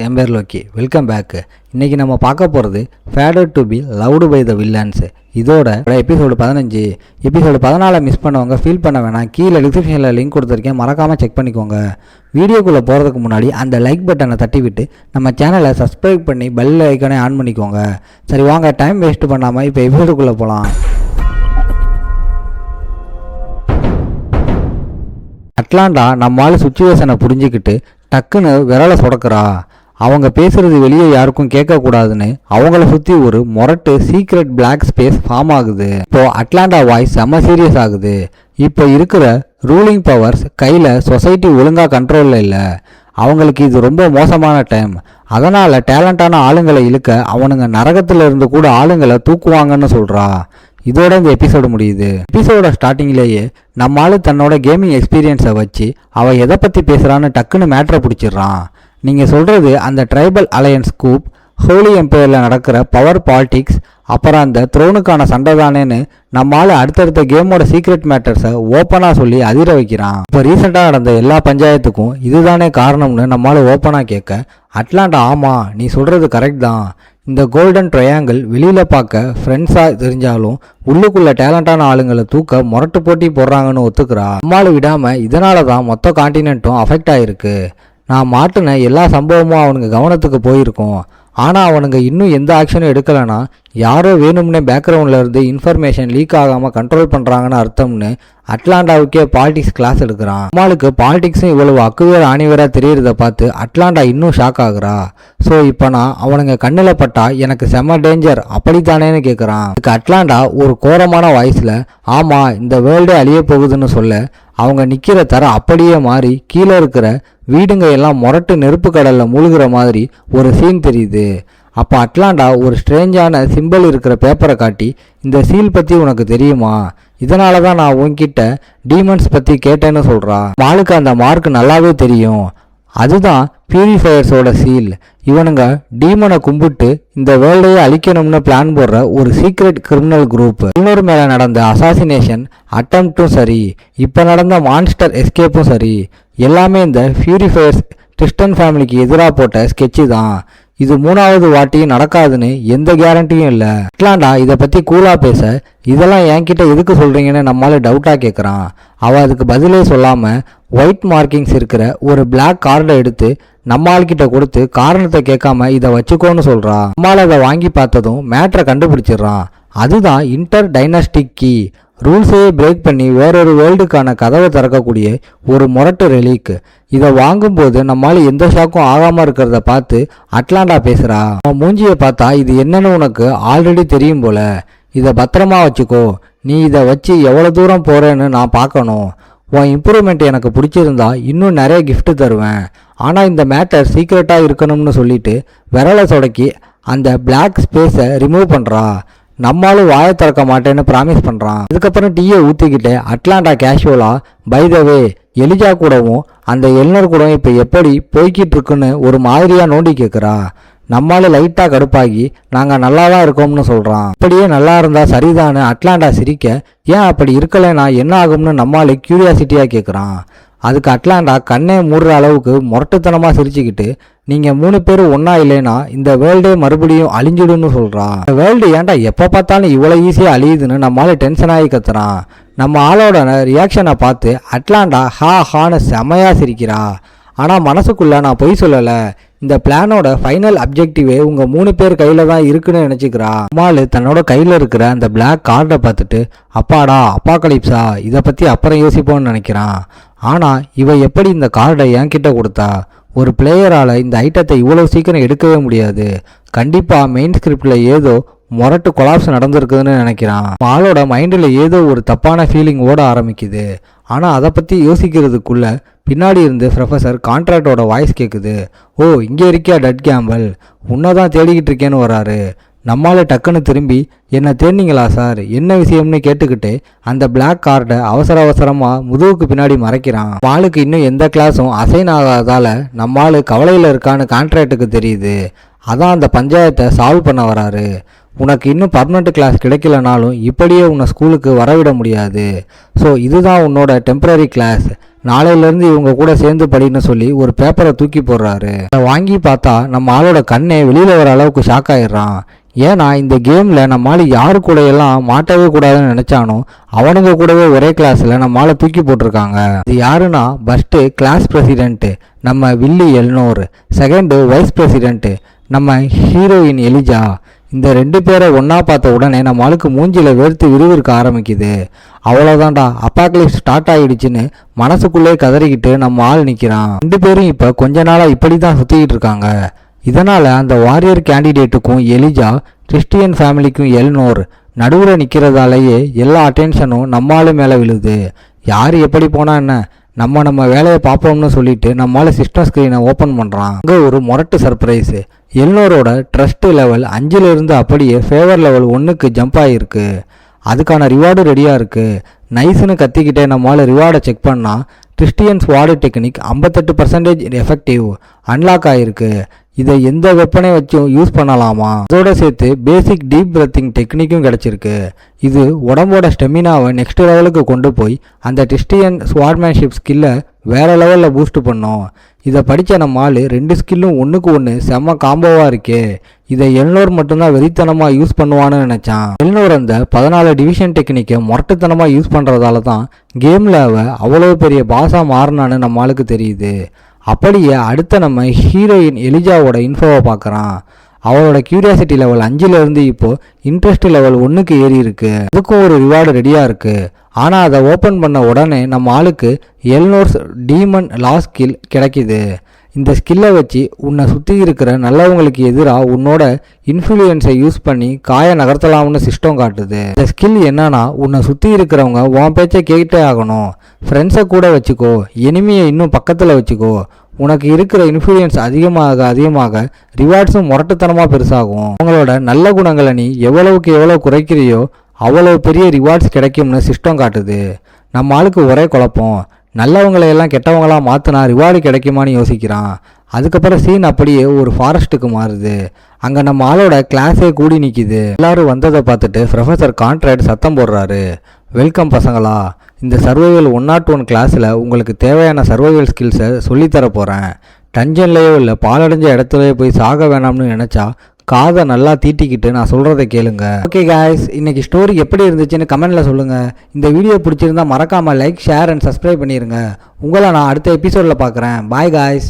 என் பேர் Loki. Welcome back. இன்றைக்கி நம்ம பார்க்க போகிறது fated to be loved by the villains. இதோட எபிசோடு 15. எபிசோடு 14 மிஸ் பண்ணவங்க ஃபீல் பண்ண வேணாம். கீழே டிஸ்கிரிப்ஷனில் லிங்க் கொடுத்துருக்கேன், மறக்காமல் செக் பண்ணிக்கோங்க. வீடியோக்குள்ளே போகிறதுக்கு முன்னாடி அந்த லைக் பட்டனை தட்டி விட்டு நம்ம சேனலை சப்ஸ்கிரைப் பண்ணி பெல் ஐக்கானே ஆன் பண்ணிக்கோங்க. சரி வாங்க, டைம் வேஸ்ட் பண்ணாமல் இப்போ எபிசோடுக்குள்ளே போகலாம். அட்லாண்டா நம்மளால சுச்சுவேஷனை புரிஞ்சுக்கிட்டு டக்குன்னு விரலை சொடக்குறா. அவங்க பேசுறது வெளியே யாருக்கும் கேட்கக்கூடாதுன்னு அவங்கள சுற்றி ஒரு மொரட்டு சீக்ரெட் பிளாக் ஸ்பேஸ் ஃபார்ம் ஆகுது. இப்போ அட்லாண்டா வாய்ஸ் செம்ம சீரியஸ் ஆகுது. இப்போ இருக்கிற ரூலிங் பவர்ஸ் கையில் சொசைட்டி ஒழுங்காக கண்ட்ரோலில் இல்லை. அவங்களுக்கு இது ரொம்ப மோசமான டைம். அதனால் டேலண்டான ஆளுங்களை இழுக்க அவனுங்க நரகத்தில் இருந்து கூட ஆளுங்களை தூக்குவாங்கன்னு சொல்கிறா. இதோட இந்த எபிசோடு முடியுது. எபிசோட ஸ்டார்டிங்லேயே நம்மளால தன்னோட கேமிங் எக்ஸ்பீரியன்ஸை வச்சு அவள் எதை பற்றி பேசுகிறான்னு டக்குன்னு மேட்ரை பிடிச்சிடுறான். நீங்கள் சொல்கிறது அந்த ட்ரைபல் அலையன்ஸ் கூப், ஹோலி எம்பையரில் நடக்கிற பவர் பாலிடிக்ஸ், அப்புறம் அந்த த்ரோனுக்கான சண்டை தானேன்னு நம்மளால அடுத்தடுத்த கேமோட சீக்ரெட் மேட்டர்ஸை ஓப்பனாக சொல்லி அதிர வைக்கிறான். இப்போ ரீசெண்டாக நடந்த எல்லா பஞ்சாயத்துக்கும் இதுதானே காரணம்னு நம்மளால ஓப்பனாக கேட்க அட்லாண்டா ஆமாம் நீ சொல்கிறது கரெக்ட் தான். இந்த கோல்டன் ட்ரையாங்கிள் வெளியில் பார்க்க ஃப்ரெண்ட்ஸாக தெரிஞ்சாலும் உள்ளுக்குள்ள டேலண்டான ஆளுங்களை தூக்க முரட்டு போட்டி போடுறாங்கன்னு ஒத்துக்கிறா. நம்மளால விடாமல் இதனால தான் மொத்த காண்டினென்ட்டும் அஃபெக்ட் ஆகிருக்கு. நான் மாட்டின எல்லா சம்பவமும் அவனுங்க கவனத்துக்கு போயிருக்கோம். ஆனால் அவனுங்க இன்னும் எந்த ஆக்ஷனும் எடுக்கலைன்னா யாரோ வேணும்னே பேக்ரவுண்டில் இருந்து இன்ஃபர்மேஷன் லீக் ஆகாமல் கண்ட்ரோல் பண்ணுறாங்கன்னு அர்த்தம்னு அட்லாண்டாவுக்கே பாலிடிக்ஸ் கிளாஸ் எடுக்கிறான். நம்மளுக்கு பாலிடிக்ஸும் இவ்வளவு அக்குவேர் ஆணிவராக தெரியறத பார்த்து அட்லாண்டா இன்னும் ஷாக் ஆகுறா. ஸோ இப்போ நான் அவனுங்க கண்ணில் பட்டா எனக்கு செம்ம டேஞ்சர் அப்படித்தானேன்னு கேட்குறான். இதுக்கு அட்லாண்டா ஒரு கோரமான வாய்ஸில் ஆமாம் இந்த வேர்ல்டே அழிய போகுதுன்னு சொல்ல அவங்க நிற்கிற தர அப்படியே மாறி கீழே இருக்கிற வீடுங்க எல்லாம் மொரட்டு நெருப்பு கடலில் மூழ்கிற மாதிரி ஒரு சீன் தெரியுது. அப்போ அட்லாண்டா ஒரு ஸ்ட்ரேஞ்சான சிம்பிள் இருக்கிற பேப்பரை காட்டி இந்த சீல் பற்றி உனக்கு தெரியுமா, இதனால தான் நான் உன்கிட்ட டீமன்ஸ் பற்றி கேட்டேன்னு சொல்கிறா. ஆளுக்கு அந்த மார்க் நல்லாவே தெரியும். அதுதான் பியூரிஃபயர்ஸோட சீல். இவனுங்க டீமனை கும்பிட்டு இந்த வேர்ல்டையே அழிக்கணும்னு பிளான் போடுற ஒரு சீக்ரெட் கிரிமினல் குரூப். இன்னொரு மேலே நடந்த அசாசினேஷன் அட்டம்ப்டும் சரி, இப்போ நடந்த மான்ஸ்டர் எஸ்கேப்பும் சரி, எல்லாமே இந்த பியூரிஃபயர்ஸ் டிஸ்டன் ஃபேமிலிக்கு எதிராக போட்ட ஸ்கெட்சு தான். இது 3வது வாட்டியும் நடக்காதுன்னு எந்த கேரண்டியும் இல்லை. அட்லாண்டா இதை பற்றி கூலாக பேச இதெல்லாம் என்கிட்ட எதுக்கு சொல்கிறீங்கன்னு நம்மளால டவுட்டாக கேட்குறான். அவள் அதுக்கு பதிலே சொல்லாமல் ஒயிட் மார்க்கிங்ஸ் இருக்கிற ஒரு பிளாக் கார்டை எடுத்து நம்ம ஆள்கிட்ட கொடுத்து காரணத்தை கேட்காம இதை வச்சுக்கோன்னு சொல்கிறா. நம்மளால் அதை வாங்கி பார்த்ததும் மேட்ரை கண்டுபிடிச்சிடுறான். அதுதான் இன்டர் டைனஸ்டிக் கீ. ரூல்ஸையே பிரேக் பண்ணி வேறொரு வேர்ல்டுக்கான கதவை திறக்கக்கூடிய ஒரு மொரட்டு ரெலிக். இதை வாங்கும்போது நம்மளால எந்த ஷாக்கும் ஆகாமல் இருக்கிறத பார்த்து அட்லாண்டா பேசுகிறா. அவன் மூஞ்சியை பார்த்தா இது என்னன்னு உனக்கு ஆல்ரெடி தெரியும் போல, இதை பத்திரமா வச்சுக்கோ. நீ இதை வச்சு எவ்வளோ தூரம் போகிறேன்னு நான் பார்க்கணும். உன் இம்ப்ரூவ்மெண்ட் எனக்கு பிடிச்சிருந்தா இன்னும் நிறைய கிஃப்ட் தருவேன். ஆனால் இந்த மேட்டர் சீக்ரெட்டாக இருக்கணும்னு சொல்லிட்டு விரலை சொடக்கி அந்த பிளாக் ஸ்பேஸை ரிமூவ் பண்ணுறா. நம்மளும் வாயை திறக்க மாட்டேன்னு ப்ராமிஸ் பண்ணுறான். அதுக்கப்புறம் டீயை ஊற்றிக்கிட்டே அட்லாண்டா கேஷுவலாக பை த வே எலிஜா கூடவும் அந்த எல்னர் கூடவும் இப்போ எப்படி போய்கிட்டு இருக்குன்னு ஒரு மாதிரியாக நோண்டி கேட்குறா. நம்மளால லைட்டாக கடுப்பாகி நாங்கள் நல்லா தான் இருக்கோம்னு சொல்கிறான். அப்படியே நல்லா இருந்தால் சரிதான்னு அட்லாண்டா சிரிக்க, ஏன் அப்படி இருக்கலைன்னா என்ன ஆகும்னு நம்மளால கியூரியாசிட்டியாக கேட்குறான். அதுக்கு அட்லாண்டா கண்ணே மூடுற அளவுக்கு முரட்டுத்தனமாக சிரிச்சுக்கிட்டு நீங்கள் 3 பேரும் ஒன்றா இல்லைன்னா இந்த வேர்ல்டே மறுபடியும் அழிஞ்சிடுன்னு சொல்கிறான். இந்த வேர்ல்டு ஏன்டா எப்போ பார்த்தாலும் இவ்வளோ ஈஸியாக அழியுதுன்னு நம்மளால டென்ஷன் ஆகி கத்துறான். நம்ம ஆளோட ரியாக்ஷனை பார்த்து அட்லாண்டா ஹான்னு செமையாக சிரிக்கிறா. ஆனால் மனசுக்குள்ளே நான் பொய் சொல்லலை, இந்த பிளானோட ஃபைனல் அப்ஜெக்டிவே உங்கள் 3 பேர் கையில் தான் இருக்குன்னு நினச்சிக்கிறா. அம்மாள் தன்னோட கையில் இருக்கிற அந்த பிளாக் கார்டை பார்த்துட்டு அப்பாடா அப்பாகலிப்ஸா இதை பற்றி அப்புறம் யோசிப்போன்னு நினைக்கிறான். ஆனால் இவ எப்படி இந்த கார்டை என்கிட்ட கொடுத்தா? ஒரு பிளேயரால் இந்த ஐட்டத்தை இவ்வளோ சீக்கிரம் எடுக்கவே முடியாது. கண்டிப்பாக மெயின் ஸ்கிரிப்டில் ஏதோ மொரட்டு கொலாப்ஸ் நடந்திருக்குதுன்னு நினைக்கிறான். ஆளோட மைண்டில் ஏதோ ஒரு தப்பான ஃபீலிங் ஓட ஆரம்பிக்குது. ஆனால் அதை பற்றி யோசிக்கிறதுக்குள்ள பின்னாடி இருந்து ப்ரொஃபஸர் கான்ட்ராக்டோட வாய்ஸ் கேட்குது. ஓ இங்கே இருக்கியா டட் கேம்பல், உன்னை தான் தேடிக்கிட்டு இருக்கேன்னு வராரு. நம்மளால டக்குன்னு திரும்பி என்ன தேடினீங்களா சார், என்ன விஷயம்னு கேட்டுக்கிட்டு அந்த பிளாக் கார்டை அவசரமாக முதுகுக்கு பின்னாடி மறைக்கிறான். ஆளுக்கு இன்னும் எந்த கிளாஸும் அசைன் ஆகாதால நம்மளால கவலையில் இருக்கான்னு கான்ட்ராக்டுக்கு தெரியுது. அதான் அந்த பஞ்சாயத்தை சால்வ் பண்ண வராரு. உனக்கு இன்னும் பர்மனெண்ட் கிளாஸ் கிடைக்கலனாலும் இப்படியே உன்னை ஸ்கூலுக்கு வரவிட முடியாது. ஸோ இதுதான் உன்னோட டெம்பரரி கிளாஸ், நாளையிலேருந்து இவங்க கூட சேர்ந்து படின்னு சொல்லி ஒரு பேப்பரை தூக்கி போடுறாரு. அதை வாங்கி பார்த்தா நம்ம ஆளோட கண்ணே வெளியில் வர அளவுக்கு ஷாக் ஆயிடுறான். ஏன்னா இந்த கேமில் நம்ம ஆள் யாரு கூட எல்லாம் மாட்டவே கூடாதுன்னு நினச்சானோ அவனுங்க கூடவே ஒரே கிளாஸில் நம்ம ஆளை தூக்கி போட்டிருக்காங்க. இது யாருன்னா, ஃபஸ்ட்டு கிளாஸ் பிரசிடென்ட்டு நம்ம வில்லி எல்னோர், செகண்டு வைஸ் பிரசிடென்ட்டு நம்ம ஹீரோயின் எலிஜா. இந்த 2 பேரை ஒன்றா பார்த்த உடனே நம்ம ஆளுக்கு மூஞ்சியில் வேர்த்து விறுவிறுக்க ஆரம்பிக்குது. அவ்வளோதான்டா, அப்பாக்லிப்ஸ் ஸ்டார்ட் ஆகிடுச்சின்னு மனசுக்குள்ளே கதறிக்கிட்டு நம்ம ஆள் நிற்கிறான். 2 பேரும் இப்போ கொஞ்ச நாளாக இப்படி தான் சுற்றிக்கிட்டு இருக்காங்க. இதனால் அந்த வாரியர் கேண்டிடேட்டுக்கும் எலிஜா, கிறிஸ்டியன் ஃபேமிலிக்கும் எல்னோர் நடுவில் நிற்கிறதாலேயே எல்லா அட்டென்ஷனும் நம்ம ஆளு மேலே விழுது. யார் எப்படி போனால் என்ன, நம்ம வேலையை பார்ப்போம்னு சொல்லிட்டு நம்மளால சிஸ்டம் ஸ்க்ரீனை ஓப்பன் பண்ணுறான். அங்கே ஒரு முரட்டு சர்ப்ரைஸு. எல்னோரோட ட்ரஸ்ட் லெவல் 5லிருந்து அப்படியே ஃபேவர் லெவல் 1க்கு ஜம்ப் ஆகிருக்கு. அதுக்கான ரிவார்டு ரெடியாக இருக்குது. நைஸ்னு கத்திக்கிட்டே நம்மளால் ரிவார்டை செக் பண்ணால் Christian sword technique 58% effective unlock ஆகிருக்கு. இதை எந்த வெப்பனை வச்சும் யூஸ் பண்ணலாமா. அதோட சேர்த்து பேசிக் டீப் பிரத்திங் டெக்னிக்கும் கிடச்சிருக்கு. இது உடம்போட ஸ்டெமினாவை நெக்ஸ்ட் லெவலுக்கு கொண்டு போய் அந்த கிறிஸ்டியன் ஸ்வாட்மேன்ஷிப் ஸ்கில்லை வேறு லெவலில் பூஸ்ட் பண்ணோம். இதை படித்த நம்ம ஆள் 2 ஸ்கில்லும் ஒன்றுக்கு ஒன்று செம்ம காம்போவாக இருக்கே. இதை எல்னோர் மட்டும்தான் வெறித்தனமாக யூஸ் பண்ணுவான்னு நினச்சான். எல்னோர் அந்த 14 டிவிஷன் டெக்னிக்கை முரட்டுத்தனமாக யூஸ் பண்ணுறதால தான் கேமில் அவ்வளோ பெரிய பாஸாக மாறினான்னு நம்ம ஆளுக்கு தெரியுது. அப்படியே அடுத்த நம்ம ஹீரோயின் எலிஜாவோட இன்ஃபோவை பார்க்குறான். அவளோட கியூரியாசிட்டி லெவல் 5லிருந்து இப்போது இன்ட்ரெஸ்ட் லெவல் 1க்கு ஏறி இருக்கு. அதுக்கும் ஒரு ரிவார்டு ரெடியாக இருக்குது. ஆனால் அதை ஓப்பன் பண்ண உடனே நம்ம ஆளுக்கு எல்னோர்ஸ் டீமன் லா ஸ்கில் கிடைக்கிது. இந்த ஸ்கில்லை வச்சு உன்னை சுற்றி இருக்கிற நல்லவங்களுக்கு எதிராக உன்னோட இன்ஃப்ளூயன்ஸை யூஸ் பண்ணி காய நகர்த்தலாம்னு சிஸ்டம் காட்டுது. இந்த ஸ்கில் என்னன்னா, உன்னை சுற்றி இருக்கிறவங்க உன் பேச்சை கேட்டே ஆகணும். ஃப்ரெண்ட்ஸை கூட வச்சுக்கோ, எனிமியை இன்னும் பக்கத்தில் வச்சுக்கோ. உனக்கு இருக்கிற இன்ஃப்ளூயன்ஸ் அதிகமாக ரிவார்ட்ஸும் முரட்டுத்தனமாக பெருசாகும். உங்களோட நல்ல குணங்களை நீ எவ்வளவுக்கு எவ்வளோ குறைக்கிறியோ அவ்வளவு பெரிய ரிவார்ட்ஸ் கிடைக்கும்னு சிஸ்டம் காட்டுது. நம்ம ஆளுக்கு ஒரே குழப்பம், நல்லவங்களையெல்லாம் கெட்டவங்களாக மாற்றினா ரிவார்டு கிடைக்குமான்னு யோசிக்கிறான். அதுக்கப்புறம் சீன் அப்படியே ஒரு ஃபாரஸ்ட்டுக்கு மாறுது. அங்கே நம்ம ஆளோட கிளாஸே கூடி நிற்கிது. எல்லாரும் வந்ததை பார்த்துட்டு ப்ரொஃபஸர் கான்ட்ராக்ட் சத்தம் போடுறாரு. வெல்கம் பசங்களா, இந்த சர்வைவல் 101 கிளாஸில் உங்களுக்கு தேவையான சர்வைவல் ஸ்கில்ஸை சொல்லித்தர போகிறேன். டஞ்சன்லேயோ இல்லை பாலடைஞ்ச இடத்துலையோ போய் சாக வேணாம்னு நினச்சா காதை நல்லா தீட்டிக்கிட்டு நான் சொல்கிறத கேளுங்க. ஓகே காய்ஸ், இன்றைக்கி ஸ்டோரி எப்படி இருந்துச்சுன்னு கமெண்டில் சொல்லுங்கள். இந்த வீடியோ பிடிச்சிருந்தா மறக்காமல் லைக், ஷேர் அண்ட் சப்ஸ்கிரைப் பண்ணிடுங்க. உங்களை நான் அடுத்த எபிசோடில் பார்க்குறேன். Bye guys.